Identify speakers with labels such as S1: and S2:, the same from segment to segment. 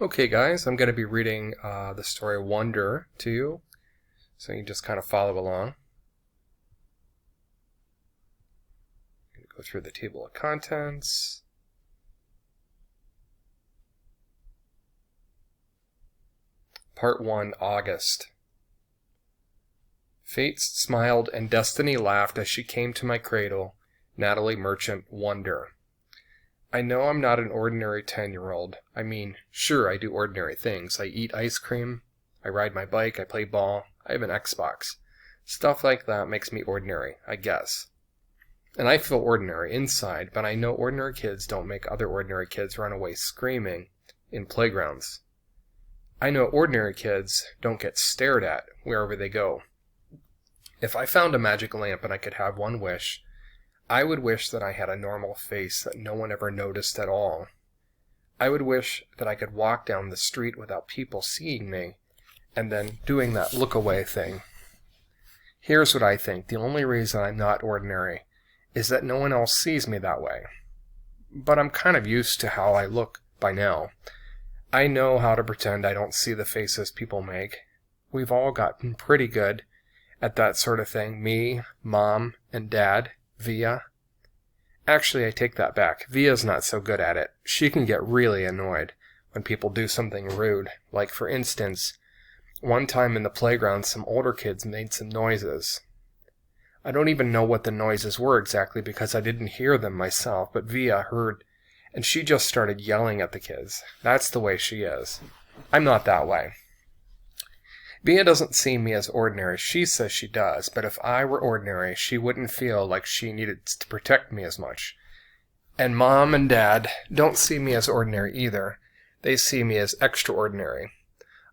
S1: Okay, guys, I'm going to be reading the story Wonder to you, so you just kind of follow along. I'm going to go through the table of contents. Part 1, August. Fate smiled and destiny laughed as she came to my cradle, Natalie Merchant Wonder. I know I'm not an ordinary 10-year-old. I mean, sure, I do ordinary things. I eat ice cream, I ride my bike, I play ball, I have an Xbox. Stuff like that makes me ordinary, I guess. And I feel ordinary inside, but I know ordinary kids don't make other ordinary kids run away screaming in playgrounds. I know ordinary kids don't get stared at wherever they go. If I found a magic lamp and I could have one wish, I would wish that I had a normal face that no one ever noticed at all. I would wish that I could walk down the street without people seeing me and then doing that look away thing. Here's what I think. The only reason I'm not ordinary is that no one else sees me that way. But I'm kind of used to how I look by now. I know how to pretend I don't see the faces people make. We've all gotten pretty good at that sort of thing. Me, Mom, and Dad. Via. Actually, I take that back. Via's not so good at it. She can get really annoyed when people do something rude. Like, for instance, one time in the playground, some older kids made some noises. I don't even know what the noises were exactly because I didn't hear them myself, but Via heard, and she just started yelling at the kids. That's the way she is. I'm not that way. Via doesn't see me as ordinary. She says she does, but if I were ordinary, she wouldn't feel like she needed to protect me as much. And Mom and Dad don't see me as ordinary either. They see me as extraordinary.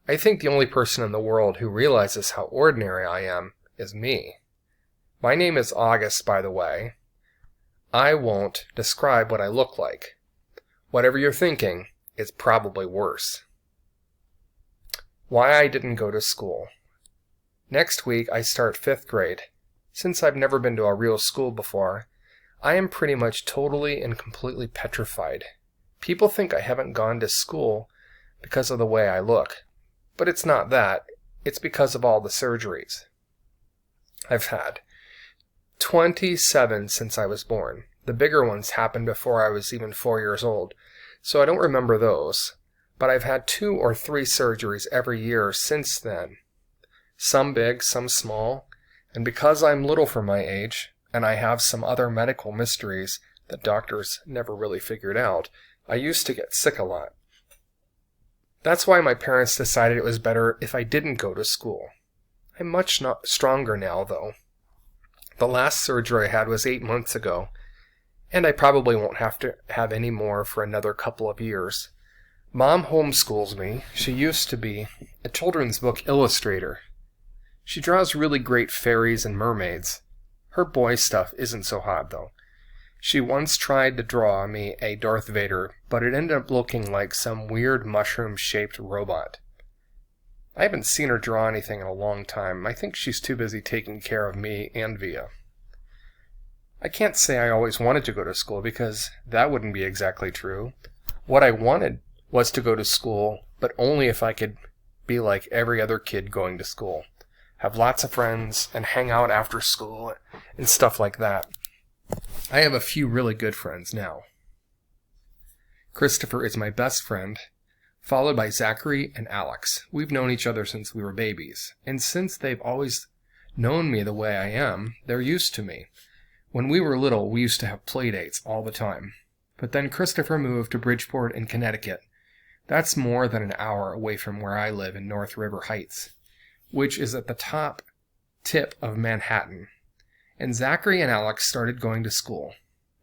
S1: I think the only person in the world who realizes how ordinary I am is me. My name is August, by the way. I won't describe what I look like. Whatever you're thinking, it's probably worse. Why I didn't go to school. Next week I start 5th grade. Since I've never been to a real school before, I am pretty much totally and completely petrified. People think I haven't gone to school because of the way I look. But it's not that. It's because of all the surgeries I've had. 27 since I was born. The bigger ones happened before I was even 4 years old, so I don't remember those. But I've had 2 or 3 surgeries every year since then. Some big, some small, and because I'm little for my age, and I have some other medical mysteries that doctors never really figured out, I used to get sick a lot. That's why my parents decided it was better if I didn't go to school. I'm much stronger now, though. The last surgery I had was 8 months ago, and I probably won't have to have any more for another couple of years. Mom homeschools me. She used to be a children's book illustrator. She draws really great fairies and mermaids. Her boy stuff isn't so hot, though. She once tried to draw me a Darth Vader, but it ended up looking like some weird mushroom-shaped robot. I haven't seen her draw anything in a long time. I think she's too busy taking care of me and Via. I can't say I always wanted to go to school because that wouldn't be exactly true. What I wanted was to go to school, but only if I could be like every other kid going to school. Have lots of friends and hang out after school and stuff like that. I have a few really good friends now. Christopher is my best friend, followed by Zachary and Alex. We've known each other since we were babies, and since they've always known me the way I am, they're used to me. When we were little, we used to have play dates all the time. But then Christopher moved to Bridgeport in Connecticut. That's more than an hour away from where I live in North River Heights, which is at the top tip of Manhattan. And Zachary and Alex started going to school.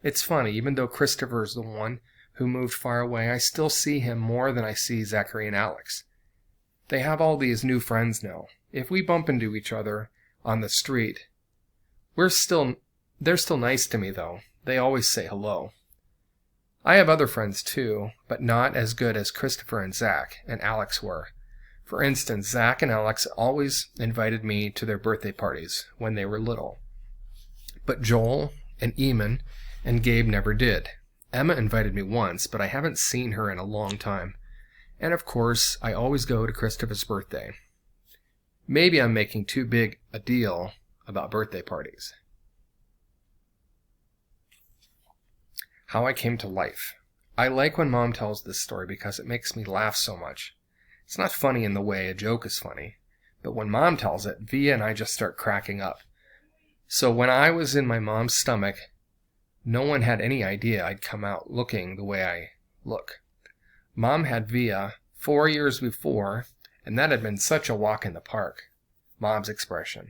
S1: It's funny, even though Christopher's the one who moved far away, I still see him more than I see Zachary and Alex. They have all these new friends now. If we bump into each other on the street, they're still nice to me, though. They always say hello. I have other friends too, but not as good as Christopher and Zach and Alex were. For instance, Zach and Alex always invited me to their birthday parties when they were little. But Joel and Eamon and Gabe never did. Emma invited me once, but I haven't seen her in a long time. And of course, I always go to Christopher's birthday. Maybe I'm making too big a deal about birthday parties. How I came to life. I like when Mom tells this story because it makes me laugh so much. It's not funny in the way a joke is funny, but when Mom tells it, Via and I just start cracking up. So when I was in my mom's stomach, no one had any idea I'd come out looking the way I look. Mom had Via 4 years before, and that had been such a walk in the park, Mom's expression,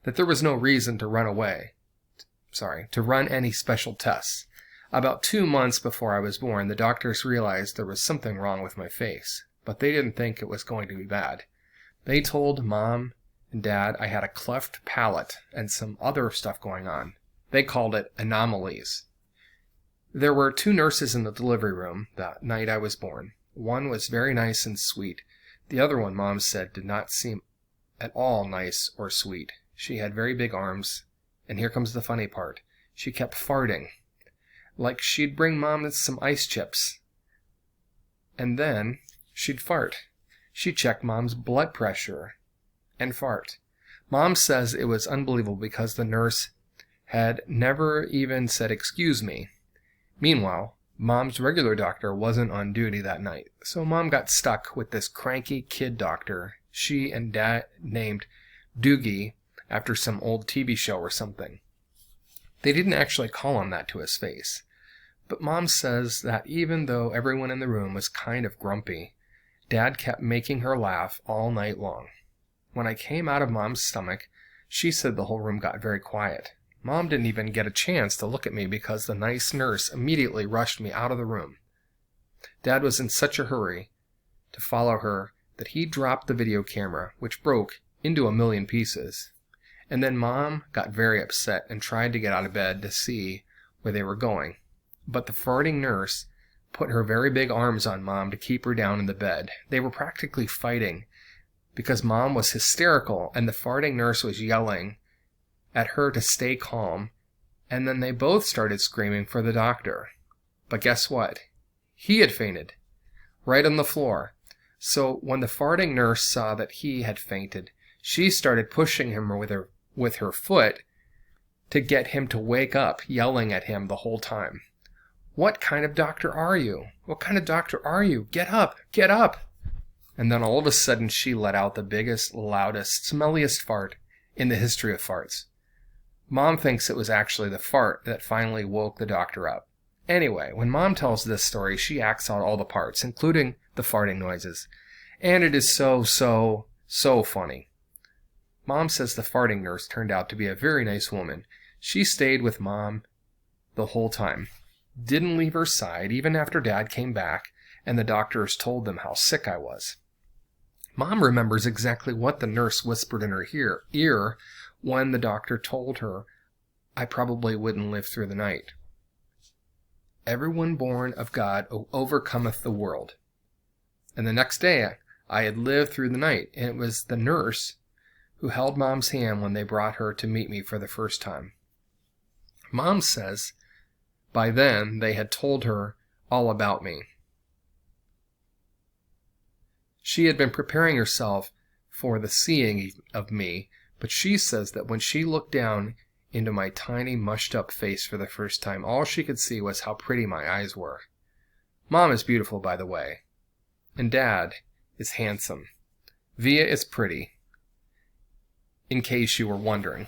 S1: that there was no reason to run any special tests. About 2 months before I was born, the doctors realized there was something wrong with my face, but they didn't think it was going to be bad. They told Mom and Dad I had a cleft palate and some other stuff going on. They called it anomalies. There were 2 nurses in the delivery room that night I was born. One was very nice and sweet. The other one, Mom said, did not seem at all nice or sweet. She had very big arms, and here comes the funny part. She kept farting, like she'd bring Mom some ice chips, and then she'd fart. She'd check Mom's blood pressure and fart. Mom says it was unbelievable because the nurse had never even said excuse me. Meanwhile, Mom's regular doctor wasn't on duty that night, so Mom got stuck with this cranky kid doctor she and Dad named Doogie after some old TV show or something. They didn't actually call him that to his face. But Mom says that even though everyone in the room was kind of grumpy, Dad kept making her laugh all night long. When I came out of Mom's stomach, she said the whole room got very quiet. Mom didn't even get a chance to look at me because the nice nurse immediately rushed me out of the room. Dad was in such a hurry to follow her that he dropped the video camera, which broke into a million pieces. And then Mom got very upset and tried to get out of bed to see where they were going. But the farting nurse put her very big arms on Mom to keep her down in the bed. They were practically fighting because Mom was hysterical and the farting nurse was yelling at her to stay calm, and then they both started screaming for the doctor. But guess what? He had fainted, right on the floor. So when the farting nurse saw that he had fainted, she started pushing him with her foot to get him to wake up, yelling at him the whole time. What kind of doctor are you? What kind of doctor are you? Get up! Get up! And then all of a sudden she let out the biggest, loudest, smelliest fart in the history of farts. Mom thinks it was actually the fart that finally woke the doctor up. Anyway, when Mom tells this story, she acts out all the parts, including the farting noises. And it is so funny. Mom says the farting nurse turned out to be a very nice woman. She stayed with Mom the whole time. Didn't leave her side even after Dad came back and the doctors told them how sick I was. Mom remembers exactly what the nurse whispered in her ear when the doctor told her I probably wouldn't live through the night. Everyone born of God overcometh the world. And the next day I had lived through the night, and it was the nurse who held Mom's hand when they brought her to meet me for the first time. Mom says by then they had told her all about me. She had been preparing herself for the seeing of me, but she says that when she looked down into my tiny, mushed-up face for the first time, all she could see was how pretty my eyes were. Mom is beautiful, by the way, and Dad is handsome. Via is pretty, in case you were wondering.